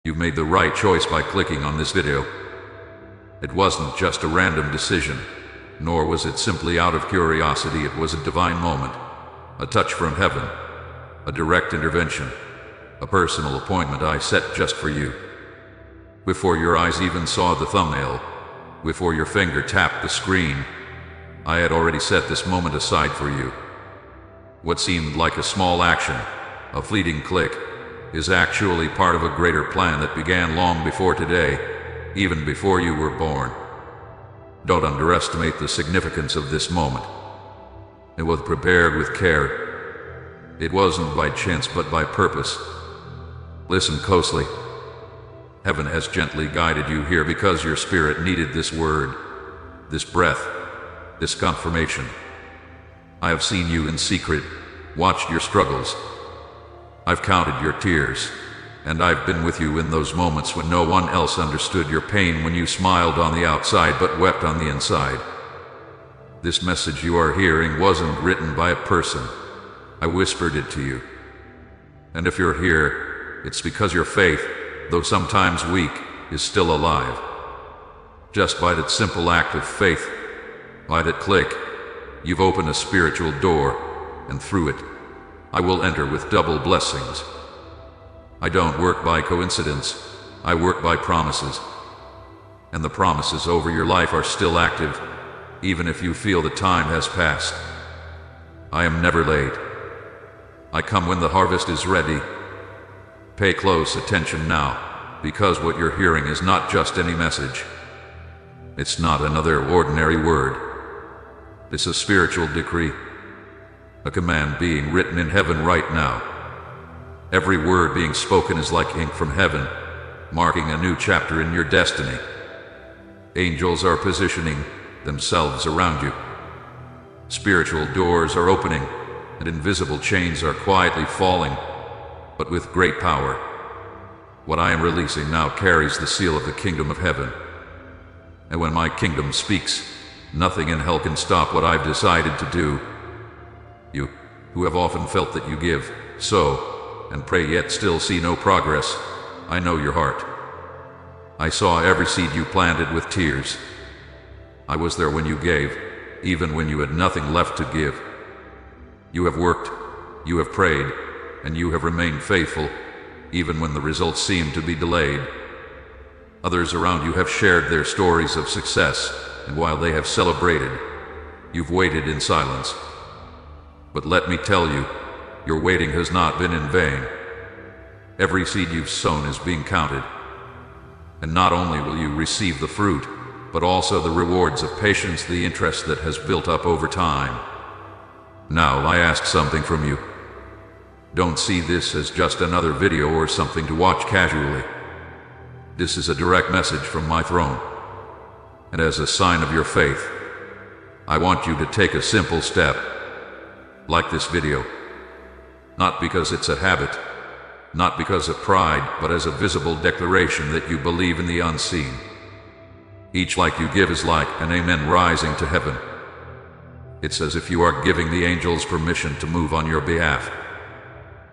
You made the right choice by clicking on this video. It wasn't just a random decision, nor was it simply out of curiosity. It was a divine moment, a touch from heaven, a direct intervention, a personal appointment I set just for you. Before your eyes even saw the thumbnail, before your finger tapped the screen, I had already set this moment aside for you. What seemed like a small action, a fleeting click, is actually part of a greater plan that began long before today, even before you were born. Don't underestimate the significance of this moment. It was prepared with care. It wasn't by chance but by purpose. Listen closely. Heaven has gently guided you here because your spirit needed this word, this breath, this confirmation. I have seen you in secret, watched your struggles. I've counted your tears, and I've been with you in those moments when no one else understood your pain, when you smiled on the outside but wept on the inside. This message you are hearing wasn't written by a person. I whispered it to you. And if you're here, it's because your faith, though sometimes weak, is still alive. Just by that simple act of faith, by that click, you've opened a spiritual door, and through it, I will enter with double blessings. I don't work by coincidence, I work by promises. And the promises over your life are still active, even if you feel the time has passed. I am never late. I come when the harvest is ready. Pay close attention now, because what you're hearing is not just any message. It's not another ordinary word. It's a spiritual decree. A command being written in heaven right now. Every word being spoken is like ink from heaven, marking a new chapter in your destiny. Angels are positioning themselves around you. Spiritual doors are opening, and invisible chains are quietly falling, but with great power. What I am releasing now carries the seal of the kingdom of heaven. And when my kingdom speaks, nothing in hell can stop what I've decided to do. You, who have often felt that you give, sow, and pray yet still see no progress, I know your heart. I saw every seed you planted with tears. I was there when you gave, even when you had nothing left to give. You have worked, you have prayed, and you have remained faithful, even when the results seemed to be delayed. Others around you have shared their stories of success, and while they have celebrated, you've waited in silence. But let me tell you, your waiting has not been in vain. Every seed you've sown is being counted. And not only will you receive the fruit, but also the rewards of patience, the interest that has built up over time. Now I ask something from you. Don't see this as just another video or something to watch casually. This is a direct message from my throne. And as a sign of your faith, I want you to take a simple step. Like this video. Not because it's a habit, not because of pride, but as a visible declaration that you believe in the unseen. Each like you give is like an amen rising to heaven. It's as if you are giving the angels permission to move on your behalf.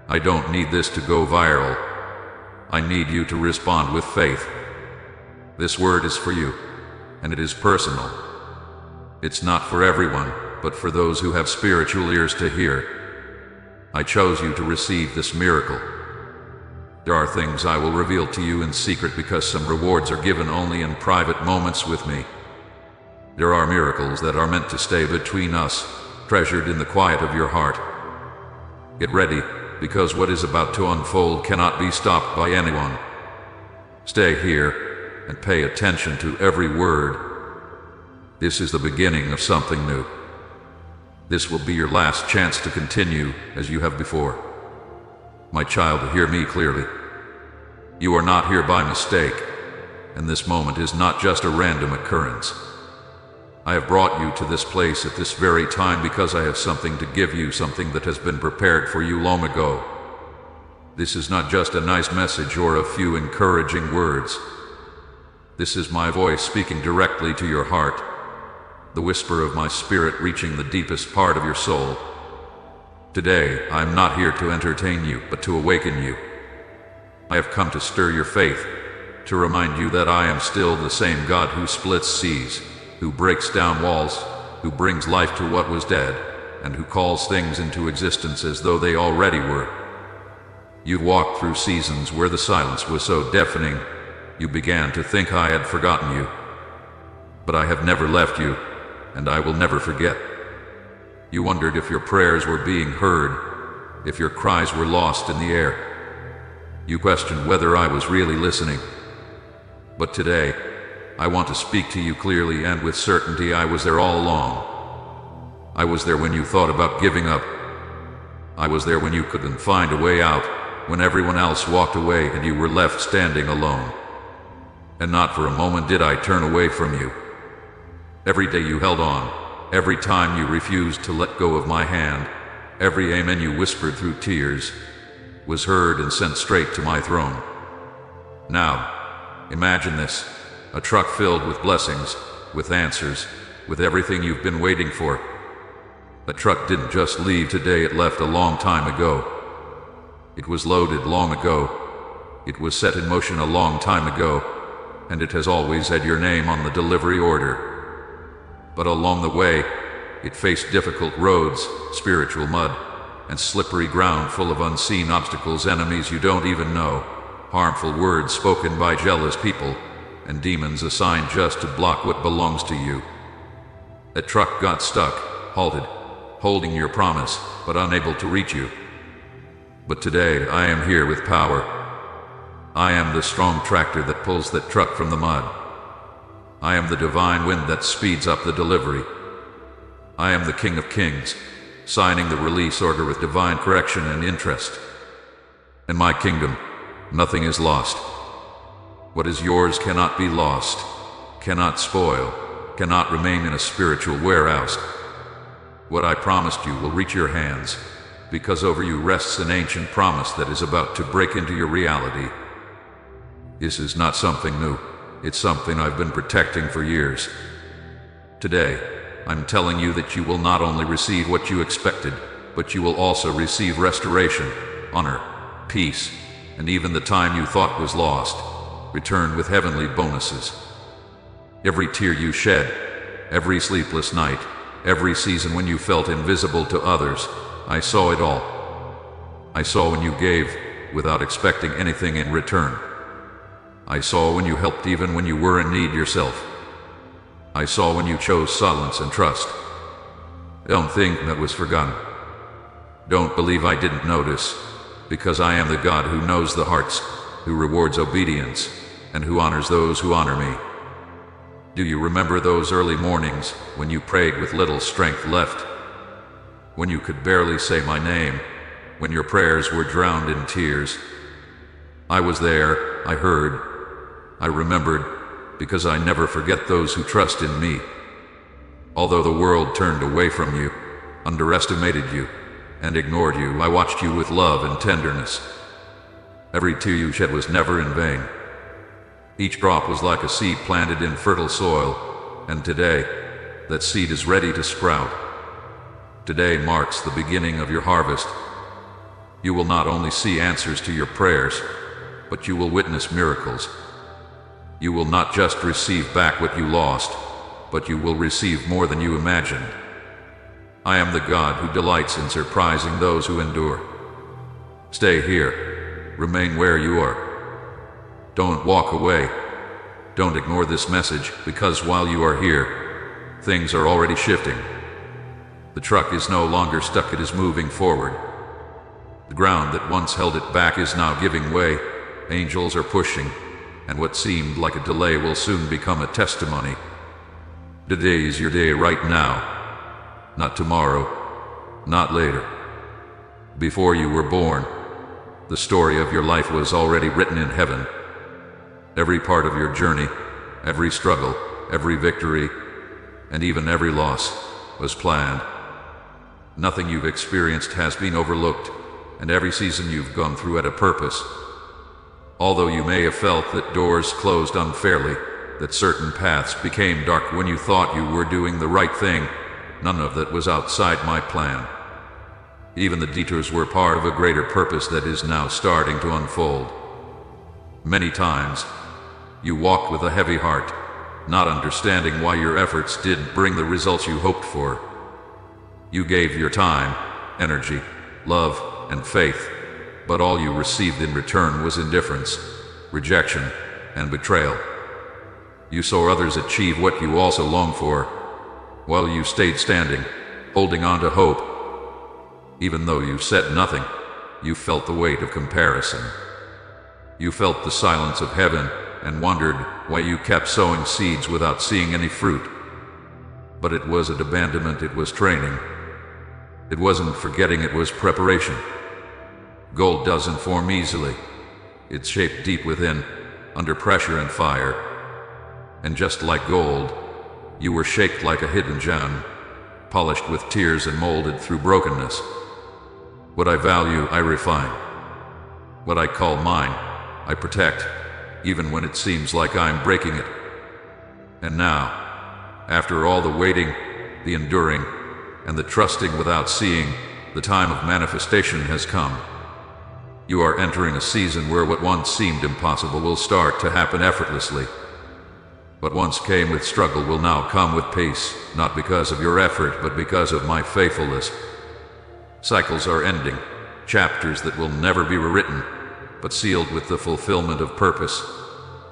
I don't need this to go viral. I need you to respond with faith. This word is for you, and it is personal. It's not for everyone, but for those who have spiritual ears to hear. I chose you to receive this miracle. There are things I will reveal to you in secret because some rewards are given only in private moments with me. There are miracles that are meant to stay between us, treasured in the quiet of your heart. Get ready, because what is about to unfold cannot be stopped by anyone. Stay here and pay attention to every word. This is the beginning of something new. This will be your last chance to continue as you have before. My child, hear me clearly. You are not here by mistake, and this moment is not just a random occurrence. I have brought you to this place at this very time because I have something to give you, something that has been prepared for you long ago. This is not just a nice message or a few encouraging words. This is my voice speaking directly to your heart, the whisper of my spirit reaching the deepest part of your soul. Today, I am not here to entertain you, but to awaken you. I have come to stir your faith, to remind you that I am still the same God who splits seas, who breaks down walls, who brings life to what was dead, and who calls things into existence as though they already were. You walked through seasons where the silence was so deafening, you began to think I had forgotten you. But I have never left you, and I will never forget. You wondered if your prayers were being heard, if your cries were lost in the air. You questioned whether I was really listening. But today, I want to speak to you clearly and with certainty. I was there all along. I was there when you thought about giving up. I was there when you couldn't find a way out, when everyone else walked away and you were left standing alone. And not for a moment did I turn away from you. Every day you held on, every time you refused to let go of my hand, every amen you whispered through tears was heard and sent straight to my throne. Now, imagine this, a truck filled with blessings, with answers, with everything you've been waiting for. The truck didn't just leave today, it left a long time ago. It was loaded long ago. It was set in motion a long time ago, and it has always had your name on the delivery order. But along the way, it faced difficult roads, spiritual mud, and slippery ground full of unseen obstacles, enemies you don't even know, harmful words spoken by jealous people, and demons assigned just to block what belongs to you. A truck got stuck, halted, holding your promise, but unable to reach you. But today I am here with power. I am the strong tractor that pulls that truck from the mud. I am the divine wind that speeds up the delivery. I am the King of Kings, signing the release order with divine correction and interest. In my kingdom, nothing is lost. What is yours cannot be lost, cannot spoil, cannot remain in a spiritual warehouse. What I promised you will reach your hands, because over you rests an ancient promise that is about to break into your reality. This is not something new. It's something I've been protecting for years. Today, I'm telling you that you will not only receive what you expected, but you will also receive restoration, honor, peace, and even the time you thought was lost, returned with heavenly bonuses. Every tear you shed, every sleepless night, every season when you felt invisible to others, I saw it all. I saw when you gave without expecting anything in return. I saw when you helped even when you were in need yourself. I saw when you chose silence and trust. Don't think that was forgotten. Don't believe I didn't notice, because I am the God who knows the hearts, who rewards obedience, and who honors those who honor me. Do you remember those early mornings when you prayed with little strength left? When you could barely say my name, when your prayers were drowned in tears? I was there, I heard, I remembered, because I never forget those who trust in me. Although the world turned away from you, underestimated you, and ignored you, I watched you with love and tenderness. Every tear you shed was never in vain. Each drop was like a seed planted in fertile soil, and today, that seed is ready to sprout. Today marks the beginning of your harvest. You will not only see answers to your prayers, but you will witness miracles. You will not just receive back what you lost, but you will receive more than you imagined. I am the God who delights in surprising those who endure. Stay here. Remain where you are. Don't walk away. Don't ignore this message, because while you are here, things are already shifting. The truck is no longer stuck, it is moving forward. The ground that once held it back is now giving way. Angels are pushing, and what seemed like a delay will soon become a testimony. Today is your day right now, not tomorrow, not later. Before you were born, the story of your life was already written in heaven. Every part of your journey, every struggle, every victory, and even every loss was planned. Nothing you've experienced has been overlooked, and every season you've gone through had a purpose. Although you may have felt that doors closed unfairly, that certain paths became dark when you thought you were doing the right thing, none of that was outside my plan. Even the detours were part of a greater purpose that is now starting to unfold. Many times, you walked with a heavy heart, not understanding why your efforts didn't bring the results you hoped for. You gave your time, energy, love, and faith, but all you received in return was indifference, rejection, and betrayal. You saw others achieve what you also longed for, while you stayed standing, holding on to hope. Even though you said nothing, you felt the weight of comparison. You felt the silence of heaven and wondered why you kept sowing seeds without seeing any fruit. But it wasn't abandonment, it was training. It wasn't forgetting, it was preparation. Gold doesn't form easily. It's shaped deep within, under pressure and fire. And just like gold, you were shaped like a hidden gem, polished with tears and molded through brokenness. What I value, I refine. What I call mine, I protect, even when it seems like I'm breaking it. And now, after all the waiting, the enduring, and the trusting without seeing, the time of manifestation has come. You are entering a season where what once seemed impossible will start to happen effortlessly. What once came with struggle will now come with peace, not because of your effort, but because of my faithfulness. Cycles are ending, chapters that will never be rewritten, but sealed with the fulfillment of purpose,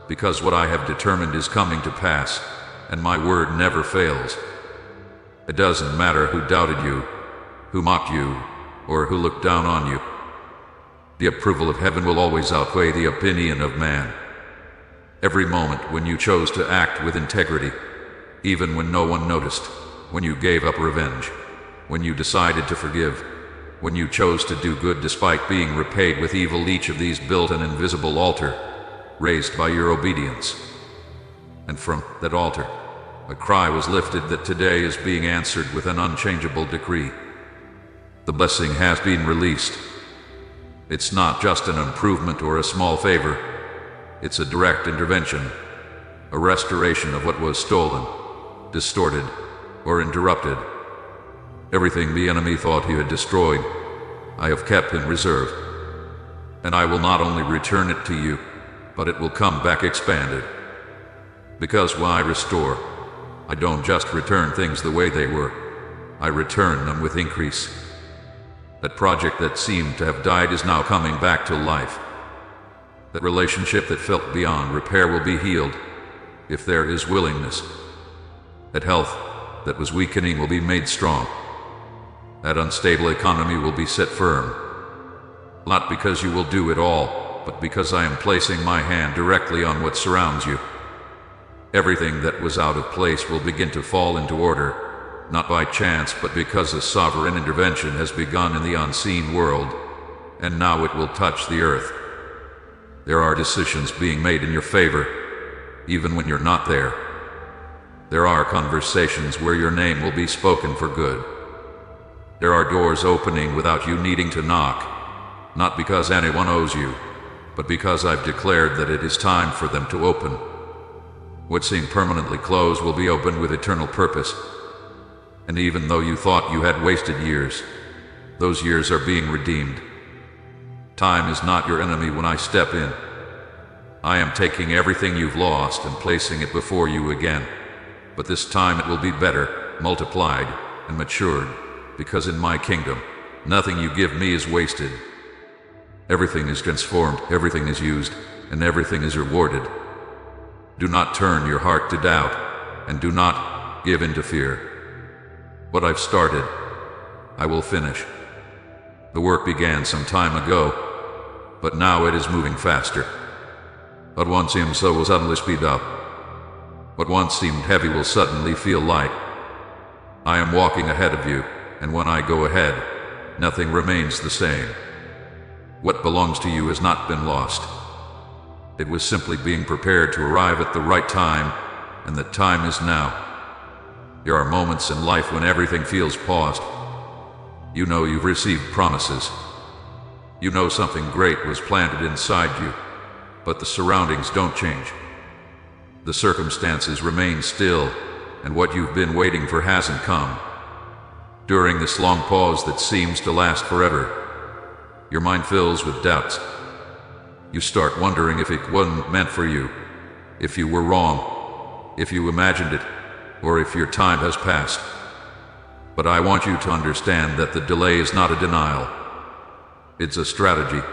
because what I have determined is coming to pass, and my word never fails. It doesn't matter who doubted you, who mocked you, or who looked down on you. The approval of heaven will always outweigh the opinion of man. Every moment when you chose to act with integrity, even when no one noticed, when you gave up revenge, when you decided to forgive, when you chose to do good despite being repaid with evil, each of these built an invisible altar, raised by your obedience. And from that altar, a cry was lifted that today is being answered with an unchangeable decree. The blessing has been released. It's not just an improvement or a small favor. It's a direct intervention, a restoration of what was stolen, distorted, or interrupted. Everything the enemy thought he had destroyed, I have kept in reserve. And I will not only return it to you, but it will come back expanded. Because when I restore, I don't just return things the way they were, I return them with increase. That project that seemed to have died is now coming back to life. That relationship that felt beyond repair will be healed, if there is willingness. That health that was weakening will be made strong. That unstable economy will be set firm. Not because you will do it all, but because I am placing my hand directly on what surrounds you. Everything that was out of place will begin to fall into order, not by chance, but because a sovereign intervention has begun in the unseen world, and now it will touch the earth. There are decisions being made in your favor, even when you're not there. There are conversations where your name will be spoken for good. There are doors opening without you needing to knock, not because anyone owes you, but because I've declared that it is time for them to open. What seemed permanently closed will be opened with eternal purpose. And even though you thought you had wasted years, those years are being redeemed. Time is not your enemy when I step in. I am taking everything you've lost and placing it before you again. But this time it will be better, multiplied, and matured, because in my kingdom, nothing you give me is wasted. Everything is transformed, everything is used, and everything is rewarded. Do not turn your heart to doubt, and do not give in to fear. What I've started, I will finish. The work began some time ago, but now it is moving faster. What once seemed slow will suddenly speed up. What once seemed heavy will suddenly feel light. I am walking ahead of you, and when I go ahead, nothing remains the same. What belongs to you has not been lost. It was simply being prepared to arrive at the right time, and the time is now. There are moments in life when everything feels paused. You know you've received promises. You know something great was planted inside you, but the surroundings don't change. The circumstances remain still, and what you've been waiting for hasn't come. During this long pause that seems to last forever, your mind fills with doubts. You start wondering if it wasn't meant for you, if you were wrong, if you imagined it, or if your time has passed. But I want you to understand that the delay is not a denial. It's a strategy.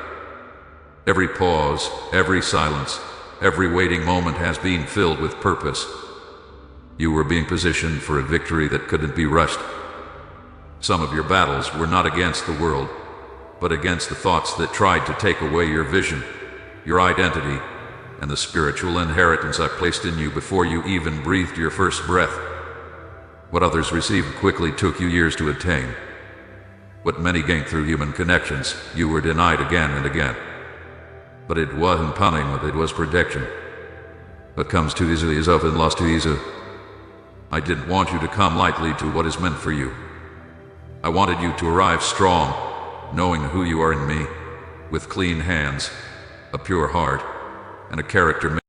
Every pause, every silence, every waiting moment has been filled with purpose. You were being positioned for a victory that couldn't be rushed. Some of your battles were not against the world, but against the thoughts that tried to take away your vision, your identity, and the spiritual inheritance I placed in you before you even breathed your first breath. What others received quickly took you years to attain. What many gained through human connections, you were denied again and again. But it wasn't punishment, it was protection. What comes too easily is often lost too easily. I didn't want you to come lightly to what is meant for you. I wanted you to arrive strong, knowing who you are in me, with clean hands, a pure heart, and a character